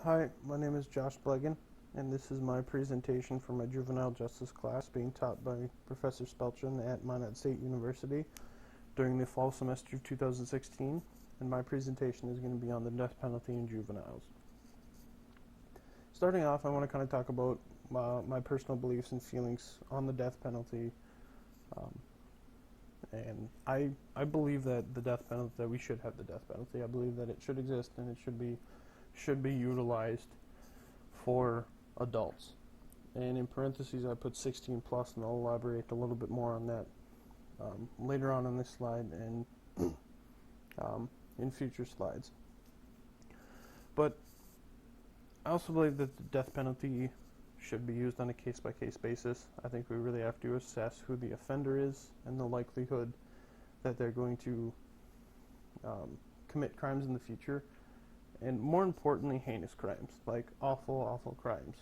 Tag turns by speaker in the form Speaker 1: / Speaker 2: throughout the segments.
Speaker 1: Hi, my name is Josh Blegen, and this is my presentation for my Juvenile Justice class being taught by Professor Spelchin at Minot State University during the fall semester of 2016, and my presentation is going to be on the death penalty in juveniles. Starting off, I want to kind of talk about my personal beliefs and feelings on the death penalty, and I believe that the death penalty, that we should have the death penalty. I believe that it should exist and it should be utilized for adults. And in parentheses, I put 16 plus, and I'll elaborate a little bit more on that later on in this slide and in future slides. But I also believe that the death penalty should be used on a case-by-case basis. I think we really have to assess who the offender is and the likelihood that they're going to commit crimes in the future. And more importantly, heinous crimes, like awful crimes.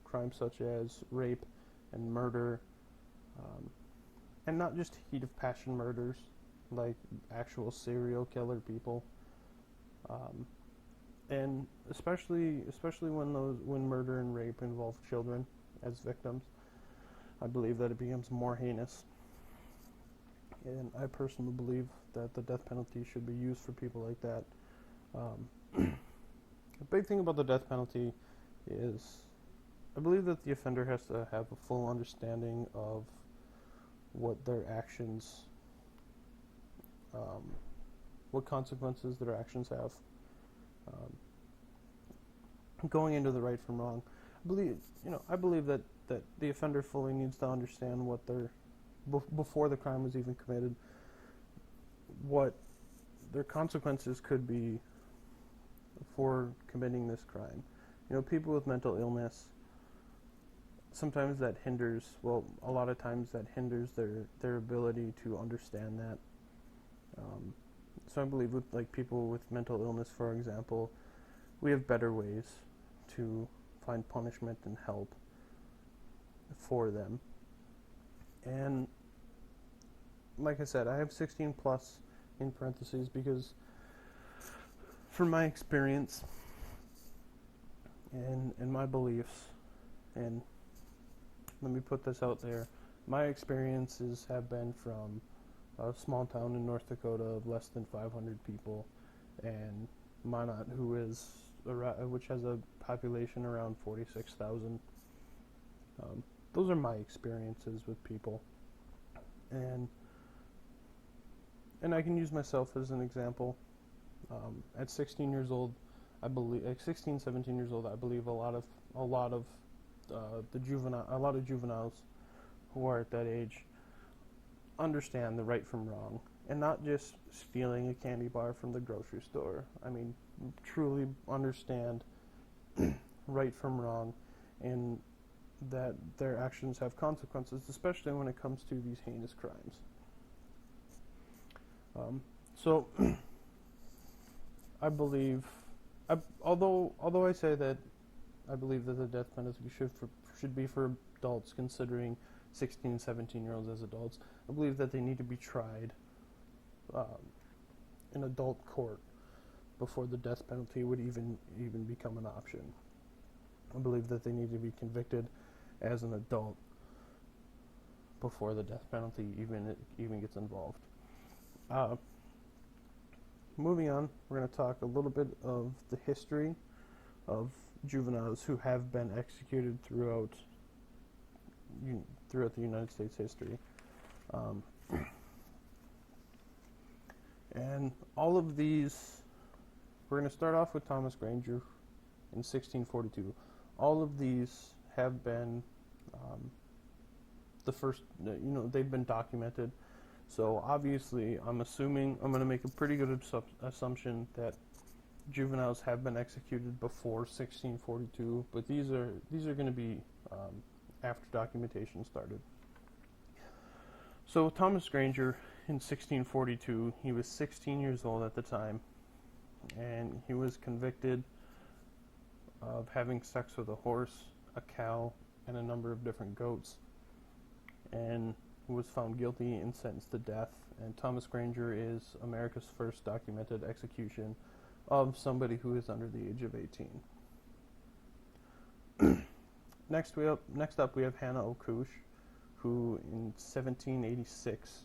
Speaker 1: Crimes such as rape and murder, and not just heat of passion murders, like actual serial killer people. And especially when murder and rape involve children as victims, I believe that it becomes more heinous. And I personally believe that the death penalty should be used for people like that. The big thing about the death penalty is I believe that the offender has to have a full understanding of what their actions, what consequences their actions have. Going into the right from wrong, I believe that the offender fully needs to understand what before the crime was even committed, what their consequences could be for committing this crime. People with mental illness, sometimes that hinders, a lot of times that hinders their ability to understand that. So I believe with people with mental illness, for example, we have better ways to find punishment and help for them. And like I said, I have 16 plus in parentheses because from my experience and my beliefs, and let me put this out there, my experiences have been from a small town in North Dakota of less than 500 people, and Minot, which has a population around 46,000. Those are my experiences with people, and I can use myself as an example. At 16 years old, I believe, at 16, 17 years old, I believe a lot of juveniles who are at that age understand the right from wrong, and not just stealing a candy bar from the grocery store. I mean, truly understand right from wrong, and that their actions have consequences, especially when it comes to these heinous crimes. So I believe, although I say that I believe that the death penalty should be for adults, considering 16, 17-year-olds as adults, I believe that they need to be tried in adult court before the death penalty would even become an option. I believe that they need to be convicted as an adult before the death penalty even gets involved. Moving on, we're going to talk a little bit of the history of juveniles who have been executed throughout the United States history. And all of these, we're going to start off with Thomas Granger in 1642. All of these have been the first, they've been documented. So obviously, I'm going to make a pretty good assumption that juveniles have been executed before 1642, but these are going to be after documentation started. So Thomas Granger in 1642, he was 16 years old at the time, and he was convicted of having sex with a horse, a cow, and a number of different goats, and was found guilty and sentenced to death. And Thomas Granger is America's first documented execution of somebody who is under the age of 18. Next up we have Hannah Okush, who in 1786,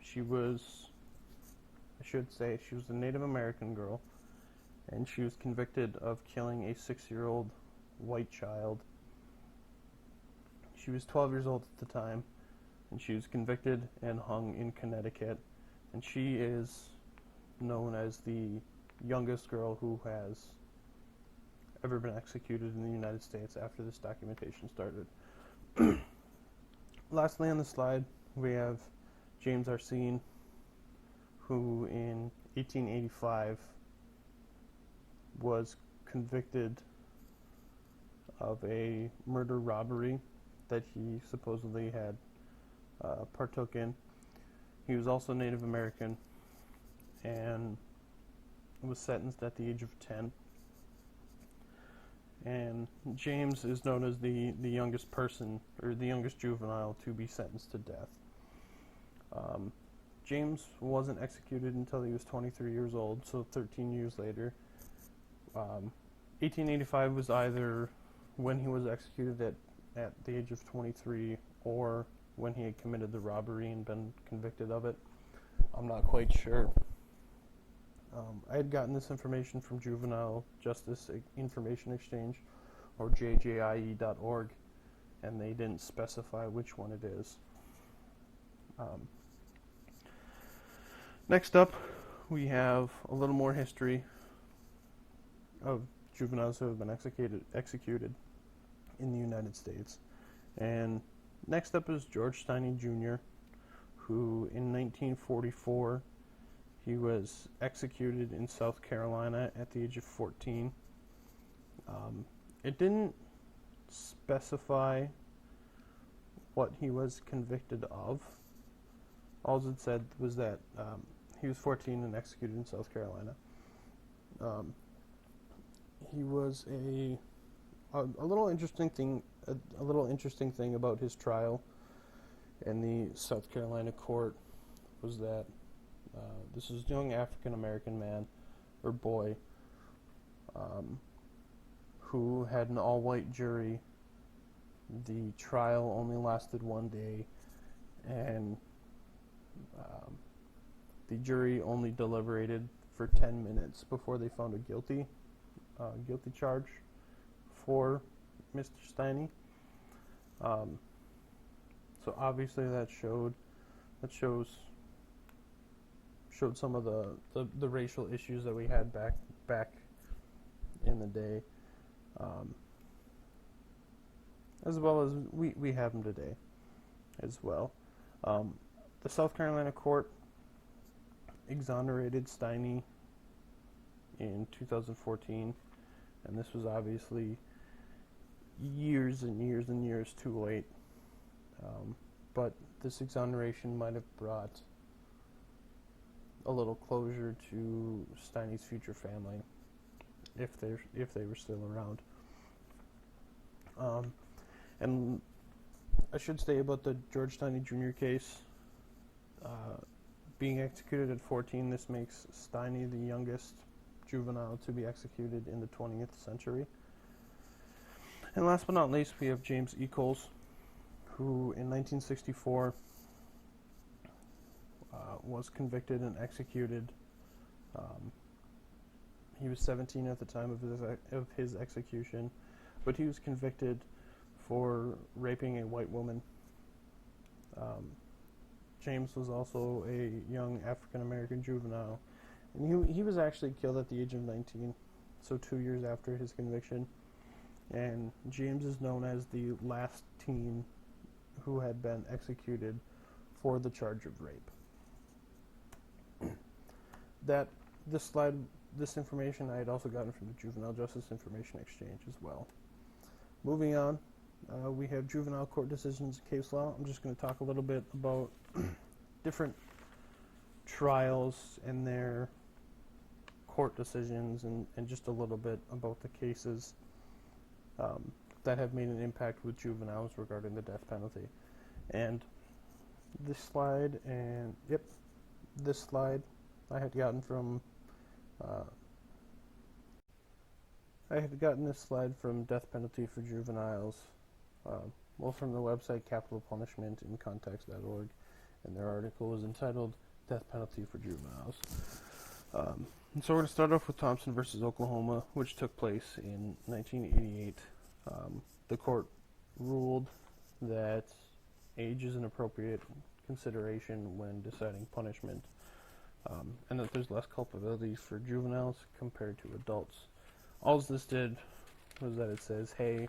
Speaker 1: she was a Native American girl, and she was convicted of killing a 6-year-old white child. She was 12 years old at the time, and she was convicted and hung in Connecticut, and she is known as the youngest girl who has ever been executed in the United States after this documentation started. Lastly on the slide, we have James Arsene, who in 1885 was convicted of a murder robbery that he supposedly had partook in. He was also Native American and was sentenced at the age of 10. And James is known as the youngest person, or the youngest juvenile to be sentenced to death. James wasn't executed until he was 23 years old, so 13 years later. 1885 was either when he was executed at the age of 23 or when he had committed the robbery and been convicted of it. I'm not quite sure. I had gotten this information from Juvenile Justice Information Exchange, or jjie.org, and they didn't specify which one it is. Next up, we have a little more history of juveniles who have been executed in the United States. And next up is George Steiny Jr., who in 1944, he was executed in South Carolina at the age of 14. It didn't specify what he was convicted of. All it said was that he was 14 and executed in South Carolina. He was a little interesting thing. A little interesting thing about his trial in the South Carolina court was that this is a young African American man or boy who had an all-white jury. The trial only lasted one day, and the jury only deliberated for 10 minutes before they found a guilty charge for Mr. Steiny. So obviously that shows some of the racial issues that we had back in the day, as well as we have them today as well. The South Carolina court exonerated Steiny in 2014, and this was obviously years and years and years too late. But this exoneration might have brought a little closure to Steiny's future family, if they were still around. And I should say about the George Steiny Jr. case, being executed at 14, this makes Steiny the youngest juvenile to be executed in the 20th century. And last but not least, we have James Echols, who in 1964 was convicted and executed. He was 17 at the time of his execution, but he was convicted for raping a white woman. James was also a young African American juvenile, and he was actually killed at the age of 19, so 2 years after his conviction. And James is known as the last teen who had been executed for the charge of rape. This information I had also gotten from the Juvenile Justice Information Exchange as well. Moving on, we have juvenile court decisions and case law. I'm just going to talk a little bit about different trials and their court decisions, and just a little bit about the cases that have made an impact with juveniles regarding the death penalty. And this slide I had gotten from I had gotten this slide from Death Penalty for Juveniles, from the website capitalpunishmentincontext.org, and their article was entitled Death Penalty for Juveniles. And so we're going to start off with Thompson versus Oklahoma, which took place in 1988. The court ruled that age is an appropriate consideration when deciding punishment, and that there's less culpability for juveniles compared to adults. All this did was that it says, hey,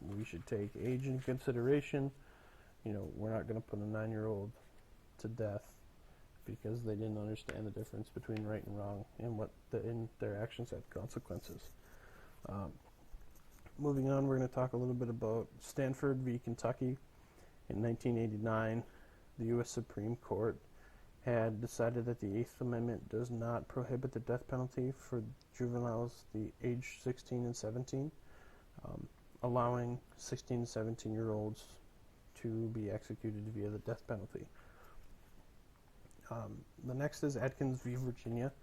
Speaker 1: we should take age into consideration. We're not going to put a 9-year-old to death because they didn't understand the difference between right and wrong and their actions had consequences. Moving on, we're going to talk a little bit about Stanford v. Kentucky. In 1989, the U.S. Supreme Court had decided that the Eighth Amendment does not prohibit the death penalty for juveniles the age 16 and 17, allowing 16 and 17-year-olds to be executed via the death penalty. The next is Atkins v. Virginia,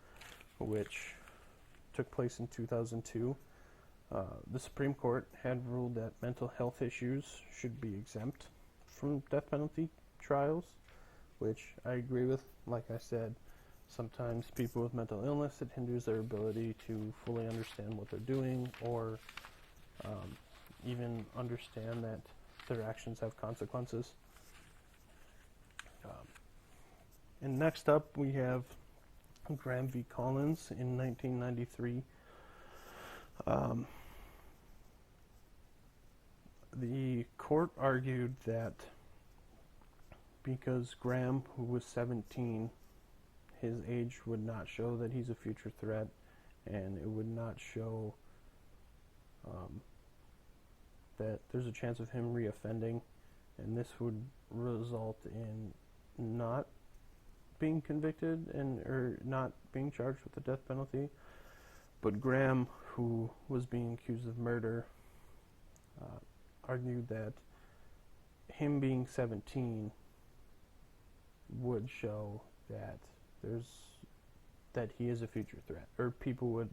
Speaker 1: which took place in 2002. The Supreme Court had ruled that mental health issues should be exempt from death penalty trials, which I agree with. Like I said, sometimes people with mental illness, it hinders their ability to fully understand what they're doing, or even understand that their actions have consequences. And next up, we have Graham v. Collins in 1993. The court argued that because Graham, who was 17, his age would not show that he's a future threat, and it would not show that there's a chance of him reoffending, and this would result in not being convicted or not being charged with the death penalty. But Graham, who was being accused of murder, argued that him being 17 would show that he is a future threat, or people would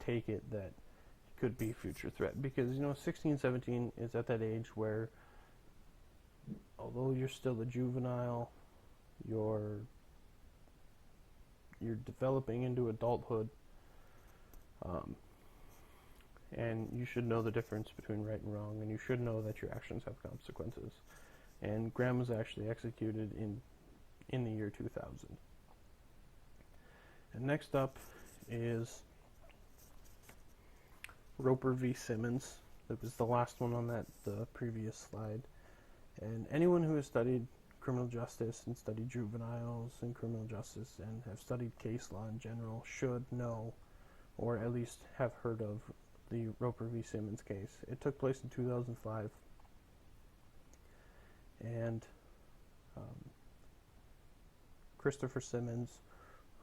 Speaker 1: take it that he could be a future threat, because 16, 17 is at that age where, although you're still a juvenile, you're developing into adulthood, and you should know the difference between right and wrong, and you should know that your actions have consequences. And Graham was actually executed in the year 2000. And next up is Roper v. Simmons. That was the last one on the previous slide. And anyone who has studied criminal justice and studied juveniles in criminal justice and have studied case law in general should know, or at least have heard of, the Roper v. Simmons case. It took place in 2005. And Christopher Simmons,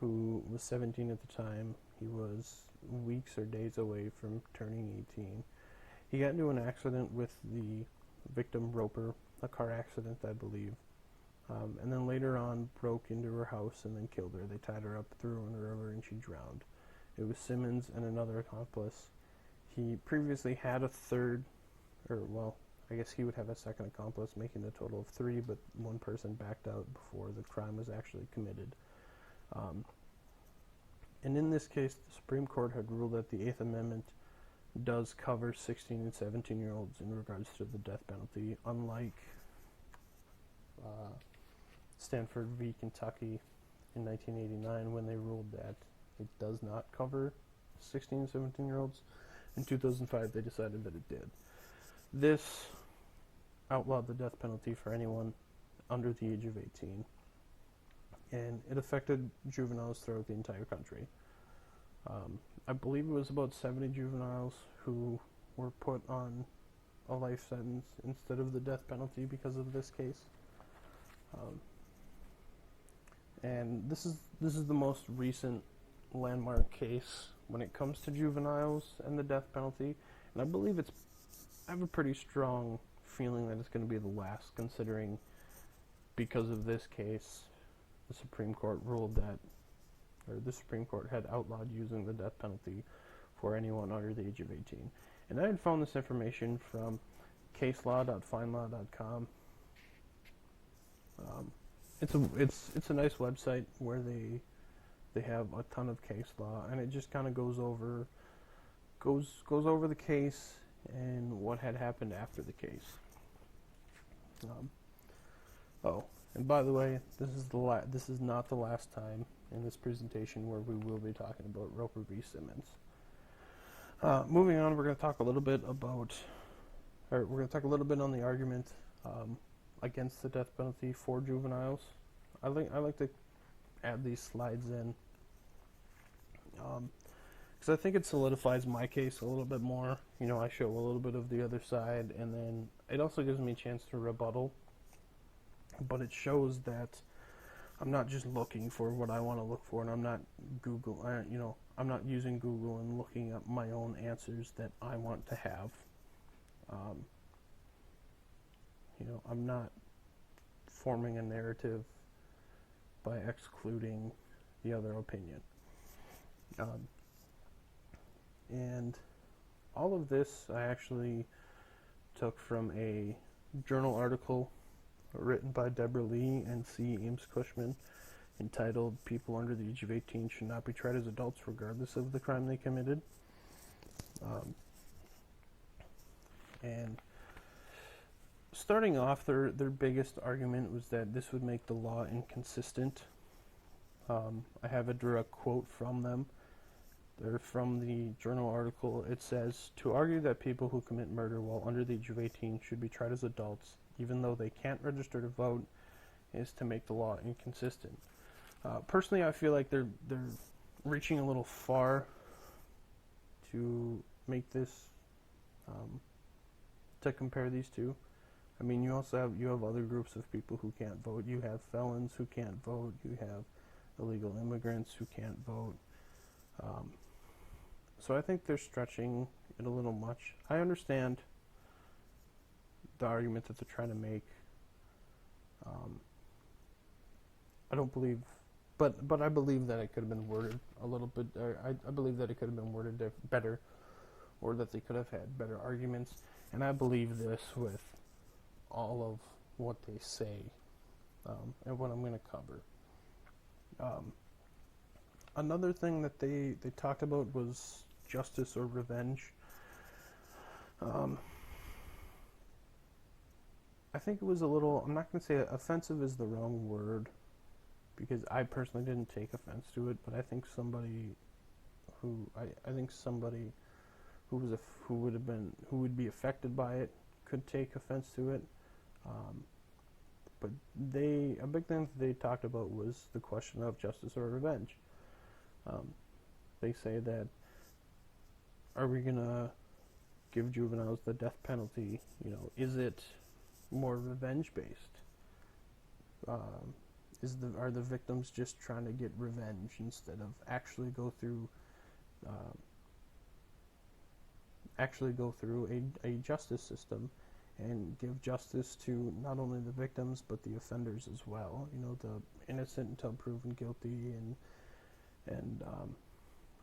Speaker 1: who was 17 at the time, he was weeks or days away from turning 18. He got into an accident with the victim Roper, a car accident, I believe, and then later on broke into her house and then killed her. They tied her up, threw her in the river, and she drowned. It was Simmons and another accomplice. He previously had a third, I guess he would have a second accomplice, making a total of 3, but one person backed out before the crime was actually committed. And in this case, the Supreme Court had ruled that the Eighth Amendment does cover 16 and 17-year-olds in regards to the death penalty, unlike Stanford v. Kentucky in 1989, when they ruled that it does not cover 16 and 17-year-olds. In 2005, they decided that it did. This outlawed the death penalty for anyone under the age of 18, and it affected juveniles throughout the entire country. I believe it was about 70 juveniles who were put on a life sentence instead of the death penalty because of this case. And this is the most recent landmark case when it comes to juveniles and the death penalty, and I believe I have a pretty strong feeling that it's going to be the last, considering because of this case, the Supreme Court ruled that, or the Supreme Court had outlawed using the death penalty for anyone under the age of 18. And I had found this information from caselaw.findlaw.com. It's a nice website where they have a ton of case law, and it just kind of goes over the case and what had happened after the case. Oh, and by the way, this is not the last time in this presentation where we will be talking about Roper v. Simmons. Moving on, we're going to talk a little bit on the argument against the death penalty for juveniles. I like to add these slides in because I think it solidifies my case a little bit more. You know, I show a little bit of the other side, and then it also gives me a chance to rebuttal. But it shows that I'm not just looking for what I want to look for, and I'm not I'm not using Google and looking up my own answers that I want to have. I'm not forming a narrative by excluding the other opinion. And all of this I actually took from a journal article written by Deborah Lee and C. Ames Cushman entitled "People Under the Age of 18 Should Not Be Tried as Adults Regardless of the Crime They Committed." And starting off, their biggest argument was that this would make the law inconsistent. I have a direct quote from them. They're from the journal article. It says, "To argue that people who commit murder while under the age of 18 should be tried as adults, even though they can't register to vote, is to make the law inconsistent." Personally, I feel like they're reaching a little far to make this, to compare these two. I mean, you have other groups of people who can't vote. You have felons who can't vote. You have illegal immigrants who can't vote. So I think they're stretching it a little much. I understand the argument that they're trying to make. I don't believe, but I believe that it could have been worded a little bit. I believe that it could have been worded better, or that they could have had better arguments. And I believe this with all of what they say, and what I'm going to cover. Another thing that they talked about was justice or revenge. I think it was a little, I'm not going to say offensive is the wrong word, because I personally didn't take offense to it, but I think somebody who would be affected by it could take offense to it. But a big thing that they talked about was the question of justice or revenge. They say that, are we gonna give juveniles the death penalty? Is it more revenge based? Are the victims just trying to get revenge instead of actually go through a justice system and give justice to not only the victims but the offenders as well? The innocent until proven guilty and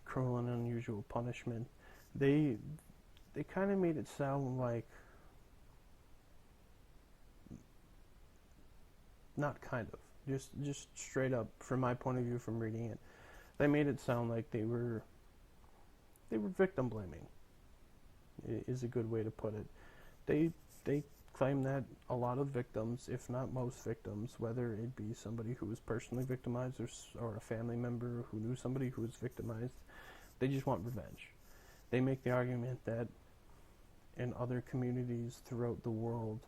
Speaker 1: cruel and unusual punishment. They kind of made it sound like, not kind of, just straight up, from my point of view from reading it, they made it sound like they were victim blaming, is a good way to put it. They claim that a lot of victims, if not most victims, whether it be somebody who was personally victimized or a family member who knew somebody who was victimized, they just want revenge. They make the argument that in other communities throughout the world,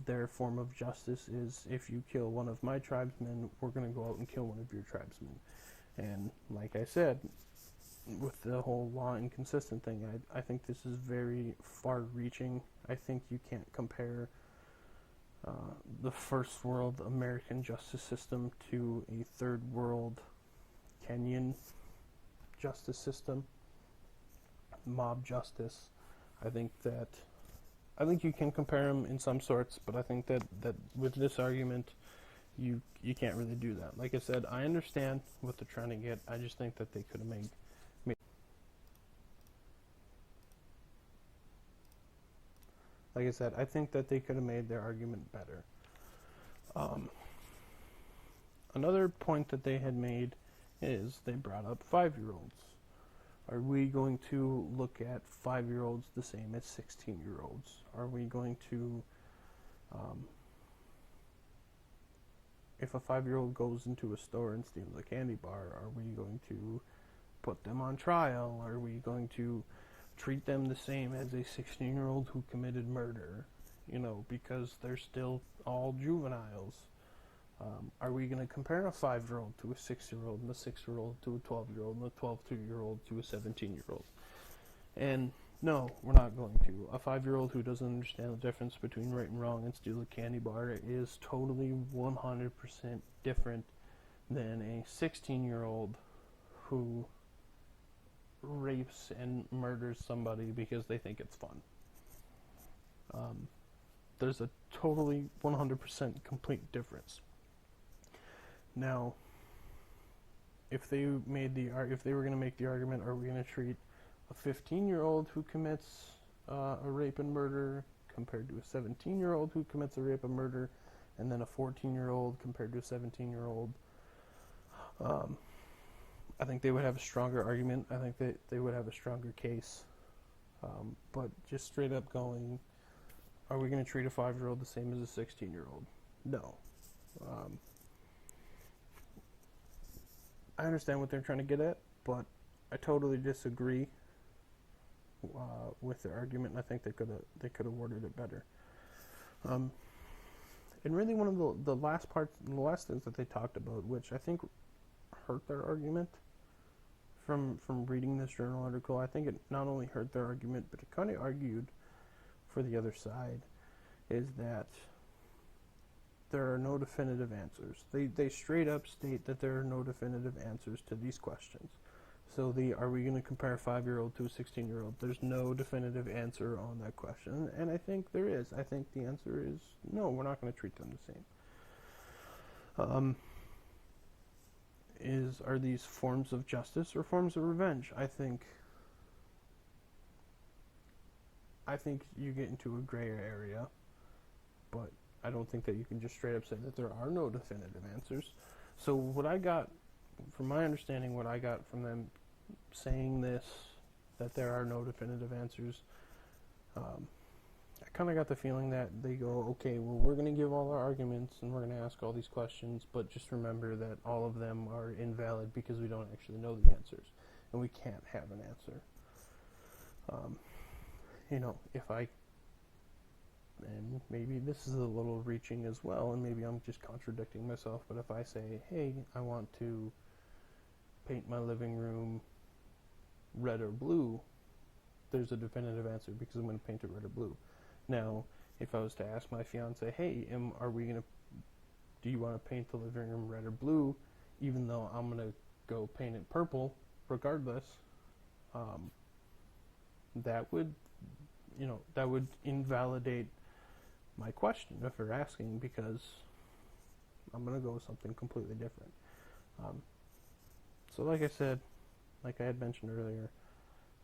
Speaker 1: their form of justice is, if you kill one of my tribesmen, we're going to go out and kill one of your tribesmen. And like I said, with the whole law inconsistent thing, I think this is very far-reaching. I think you can't compare the first world American justice system to a third world Kenyan justice system, mob justice. I think you can compare them in some sorts, but I think that with this argument, you can't really do that. Like I said, I understand what they're trying to get. I just think that they could have made. like I said, I think that they could have made their argument better. Another point that they had made is they brought up 5-year-olds. Are we going to look at 5-year-olds the same as 16-year-olds? Are we going to, if a 5-year-old goes into a store and steals a candy bar, are we going to put them on trial? Are we going to treat them the same as a 16-year-old who committed murder? Because they're still all juveniles. Are we going to compare a 5-year-old to a 6-year-old, and a 6-year-old to a 12-year-old, and a 12-year-old to a 17-year-old? And no, we're not going to. A 5-year-old who doesn't understand the difference between right and wrong and steal a candy bar is totally 100% different than a 16-year-old who rapes and murders somebody because they think it's fun. There's a totally 100% complete difference. Now, if they were going to make the argument, are we going to treat a 15-year-old who commits a rape and murder compared to a 17-year-old who commits a rape and murder, and then a 14-year-old compared to a 17-year-old? I think they would have a stronger argument. I think that they would have a stronger case. But just straight up going, are we going to treat a 5-year-old the same as a 16-year-old? No. I understand what they're trying to get at, but I totally disagree with their argument, and I think they could have worded it better. And really, one of the last things that they talked about, which I think hurt their argument from reading this journal article, I think it not only hurt their argument, but it kind of argued for the other side, is that there are no definitive answers. They straight up state that there are no definitive answers to these questions. So are we going to compare a 5-year-old to a 16-year-old? There's no definitive answer on that question, and I think there is. I think the answer is no, we're not going to treat them the same. Are these forms of justice or forms of revenge? I think you get into a gray area, but I don't think that you can just straight up say that there are no definitive answers. So what I got, from my understanding, what I got from them saying this, that there are no definitive answers, I kind of got the feeling that they go, okay, well, we're going to give all our arguments and we're going to ask all these questions, but just remember that all of them are invalid because we don't actually know the answers, and we can't have an answer. And maybe this is a little reaching as well, and maybe I'm just contradicting myself, but if I say, hey, I want to paint my living room red or blue, there's a definitive answer because I'm going to paint it red or blue. Now, if I was to ask my fiance, hey, do you want to paint the living room red or blue, even though I'm going to go paint it purple regardless, that would invalidate my question if they're asking, because I'm going to go with something completely different. So like I said, like I had mentioned earlier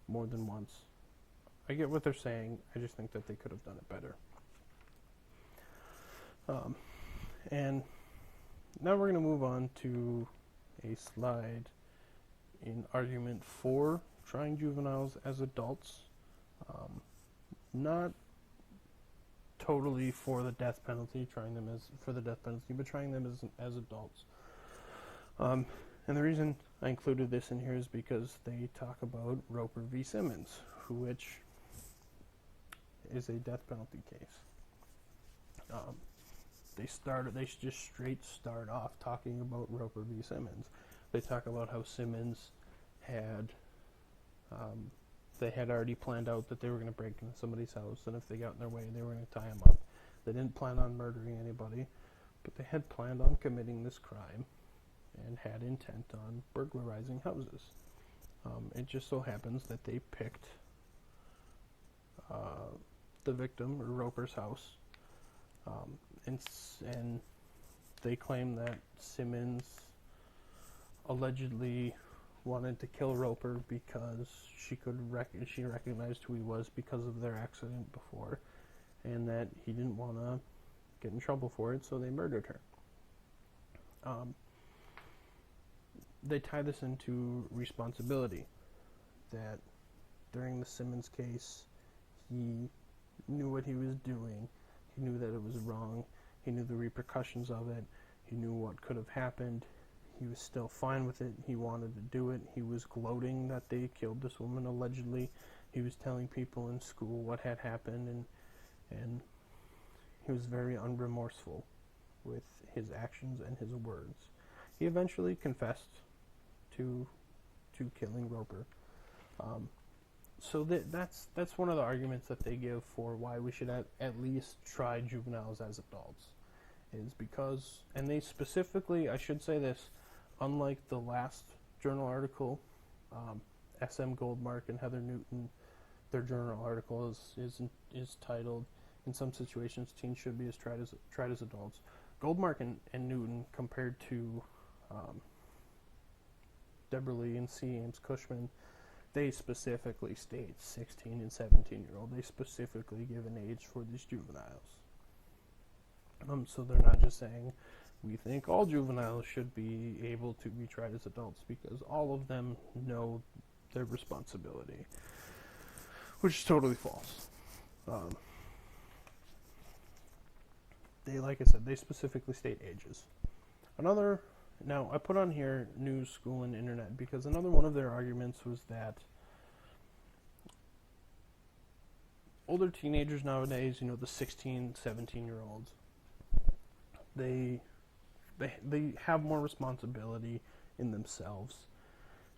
Speaker 1: more than once, I get what they're saying. I just think that they could have done it better. And now we're going to move on to a slide in argument for trying juveniles as adults. Not totally for the death penalty, but trying them as adults. And the reason I included this in here is because they talk about Roper v. Simmons, which is a death penalty case. They just straight start off talking about Roper v. Simmons. They talk about how Simmons had already planned out that they were going to break into somebody's house, and if they got in their way, they were going to tie him up. They didn't plan on murdering anybody, but they had planned on committing this crime and had intent on burglarizing houses. It just so happens that they picked the victim, or Roper's house, and they claim that Simmons allegedly wanted to kill Roper because she recognized who he was because of their accident before, and that he didn't want to get in trouble for it, so they murdered her. They tie this into responsibility, that during the Simmons case, he knew what he was doing, he knew that it was wrong, he knew the repercussions of it, he knew what could have happened, he was still fine with it, he wanted to do it, he was gloating that they killed this woman allegedly, he was telling people in school what had happened, and he was very unremorseful with his actions and his words. He eventually confessed to killing Roper. So that's one of the arguments that they give for why we should at least try juveniles as adults, is because, and they specifically, I should say this, unlike the last journal article, S.M. Goldmark and Heather Newton, their journal article is titled, "In Some Situations, Teens Should Be Tried as Adults." Goldmark and Newton, compared to Deborah Lee and C. Ames Cushman, they specifically state 16 and 17-year-old. They specifically give an age for these juveniles. So they're not just saying, we think all juveniles should be able to be tried as adults, because all of them know their responsibility, which is totally false. They, like I said, they specifically state ages. Now, I put on here news, school, and internet because another one of their arguments was that older teenagers nowadays, the 16, 17-year-olds, they have more responsibility in themselves,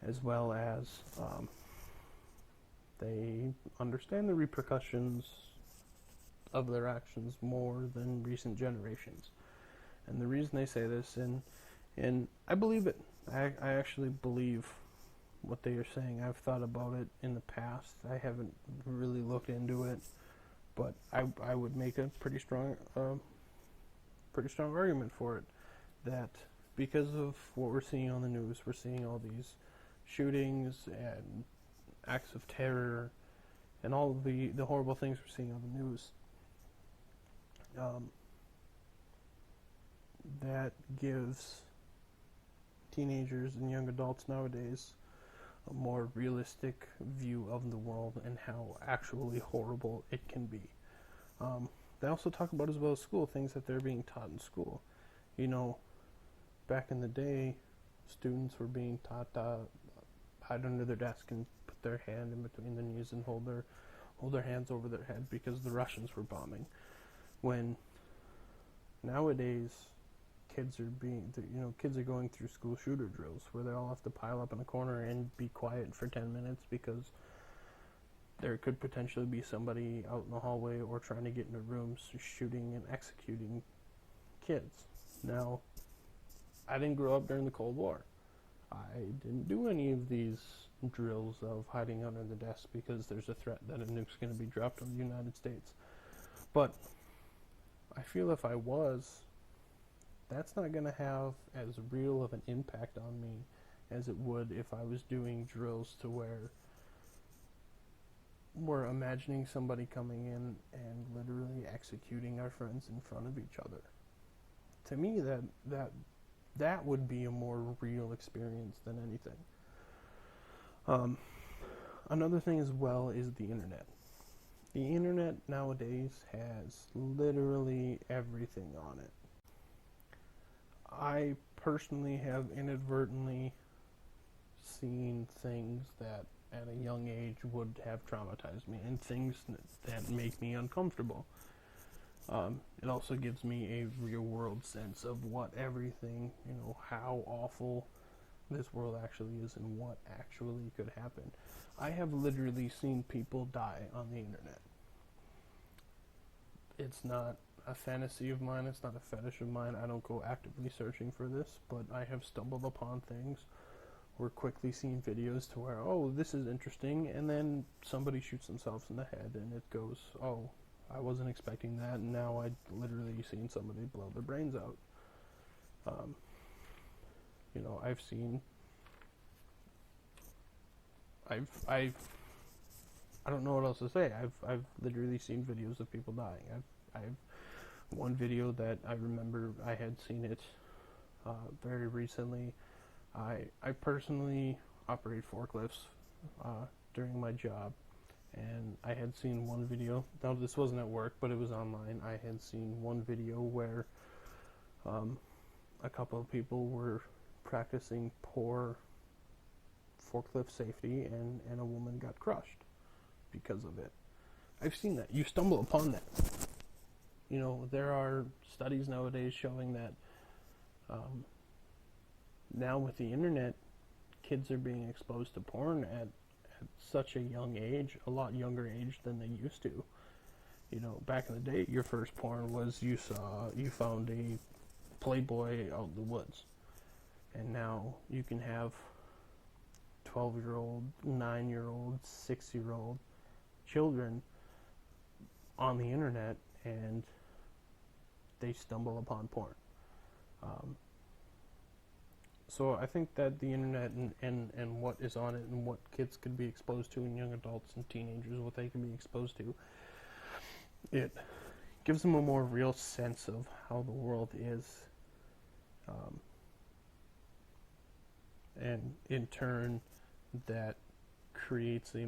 Speaker 1: as well as they understand the repercussions of their actions more than recent generations. And the reason they say this, and I believe it. I actually believe what they are saying. I've thought about it in the past. I haven't really looked into it, but I would make a pretty strong argument for it. That because of what we're seeing on the news, we're seeing all these shootings and acts of terror and all of the horrible things we're seeing on the news. That gives teenagers and young adults nowadays a more realistic view of the world and how actually horrible it can be. They also talk about, as well as school, things that they're being taught in school. Back in the day, students were being taught to hide under their desk and put their hand in between their knees and hold their hands over their head because the Russians were bombing. When nowadays kids are going through school shooter drills where they all have to pile up in a corner and be quiet for 10 minutes because there could potentially be somebody out in the hallway or trying to get into rooms shooting and executing kids. Now, I didn't grow up during the Cold War. I didn't do any of these drills of hiding under the desk because there's a threat that a nuke's going to be dropped on the United States. But I feel if I was, that's not going to have as real of an impact on me as it would if I was doing drills to where we're imagining somebody coming in and literally executing our friends in front of each other. To me, that would be a more real experience than anything. Another thing as well is the internet. The internet nowadays has literally everything on it. I personally have inadvertently seen things that at a young age would have traumatized me, and things that make me uncomfortable. It also gives me a real world sense of what everything, how awful this world actually is and what actually could happen. I have literally seen people die on the internet. It's not a fantasy of mine, it's not a fetish of mine. I don't go actively searching for this, but I have stumbled upon things or quickly seen videos to where, oh, this is interesting, and then somebody shoots themselves in the head and it goes, oh, I wasn't expecting that, and now I literally seen somebody blow their brains out. I don't know what else to say. I've literally seen videos of people dying. I've one video that I remember I had seen it very recently. I personally operate forklifts during my job, and I had seen one video. Now this wasn't at work, but it was online. I had seen one video where a couple of people were practicing poor forklift safety, and a woman got crushed because of it. I've seen that. You stumble upon that. You know, there are studies nowadays showing that now with the internet, kids are being exposed to porn at such a young age, a lot younger age than they used to. You know, back in the day, your first porn was you found a Playboy out in the woods. And now you can have 12-year-old, 9-year-old, 6-year-old children on the internet, and they stumble upon porn. So I think that the internet and what is on it and what kids could be exposed to, and young adults and teenagers, what they can be exposed to, it gives them a more real sense of how the world is. And in turn, that creates a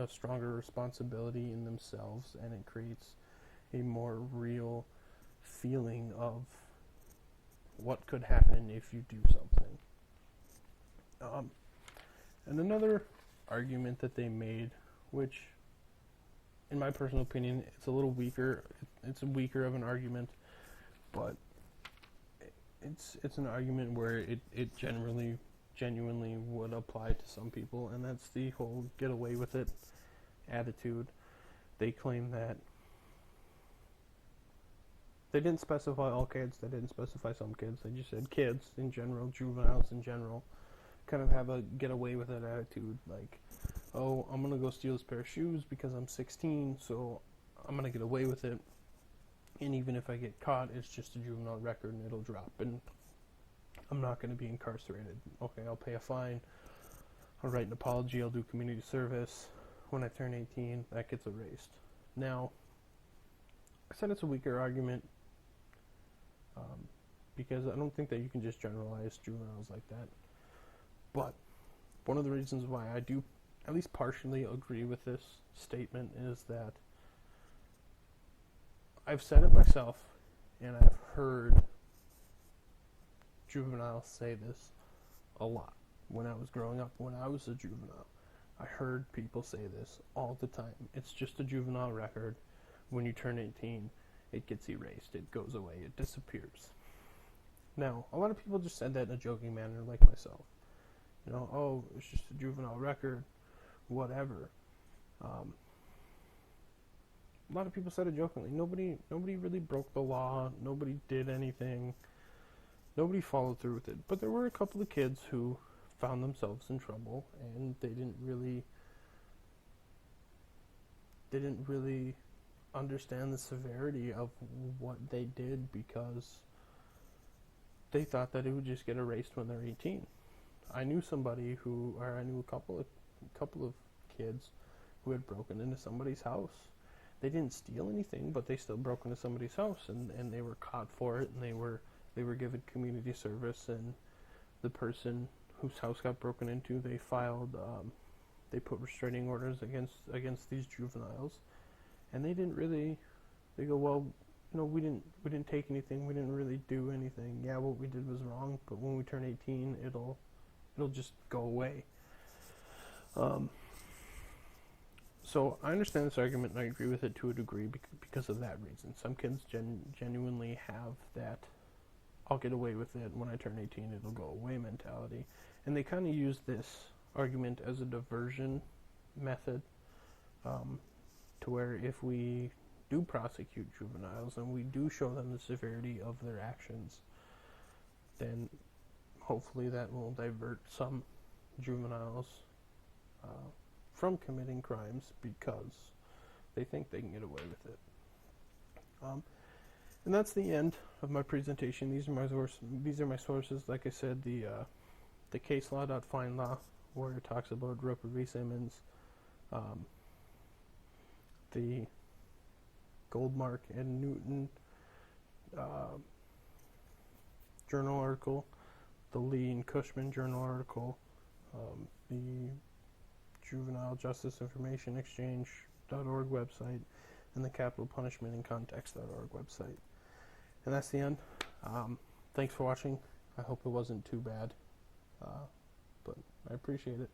Speaker 1: stronger responsibility in themselves, and it creates a more real feeling of what could happen if you do something. And another argument that they made, which, in my personal opinion, it's a little weaker. It's a weaker of an argument, but it's an argument where it genuinely would apply to some people, and that's the whole get away with it attitude. They claim that they didn't specify all kids, they didn't specify some kids, they just said kids in general, juveniles in general, kind of have a get away with it attitude, like, oh, I'm gonna go steal this pair of shoes because I'm 16, so I'm gonna get away with it, and even if I get caught, it's just a juvenile record and it'll drop, and I'm not gonna be incarcerated. Okay, I'll pay a fine, I'll write an apology, I'll do community service. When I turn 18, that gets erased. Now, I said it's a weaker argument, because I don't think that you can just generalize juveniles like that. But one of the reasons why I do at least partially agree with this statement is that I've said it myself, and I've heard juveniles say this a lot when I was growing up, when I was a juvenile. I heard people say this all the time. It's just a juvenile record. When you turn 18, it gets erased, it goes away, it disappears. Now, a lot of people just said that in a joking manner, like myself. You know, oh, it's just a juvenile record, whatever. A lot of people said it jokingly. Nobody really broke the law. Nobody did anything. Nobody followed through with it. But there were a couple of kids who found themselves in trouble, and they didn't really understand the severity of what they did, because they thought that it would just get erased when they're 18. I knew a couple of kids who had broken into somebody's house. They didn't steal anything, but they still broke into somebody's house, and they were caught for it, and they were given community service, and the person whose house got broken into, they put restraining orders against these juveniles, and they go, well, you know, we didn't take anything, we didn't really do anything. Yeah, what we did was wrong, but when we turn 18, it'll just go away. So I understand this argument, and I agree with it to a degree because of that reason. Some kids genuinely have that I'll get away with it, when I turn 18 it'll go away mentality. And they kind of use this argument as a diversion method, to where if we do prosecute juveniles and we do show them the severity of their actions, then hopefully that will divert some juveniles from committing crimes because they think they can get away with it. And that's the end of my presentation. These are my sources. Like I said, the caselaw.findlaw where it talks about Rupert v. Simmons, the Goldmark and Newton journal article, the Lee and Cushman journal article, the Juvenile Justice Information Exchange.org website, and the Capital Punishment in Context.org website. And that's the end. Thanks for watching. I hope it wasn't too bad, but I appreciate it.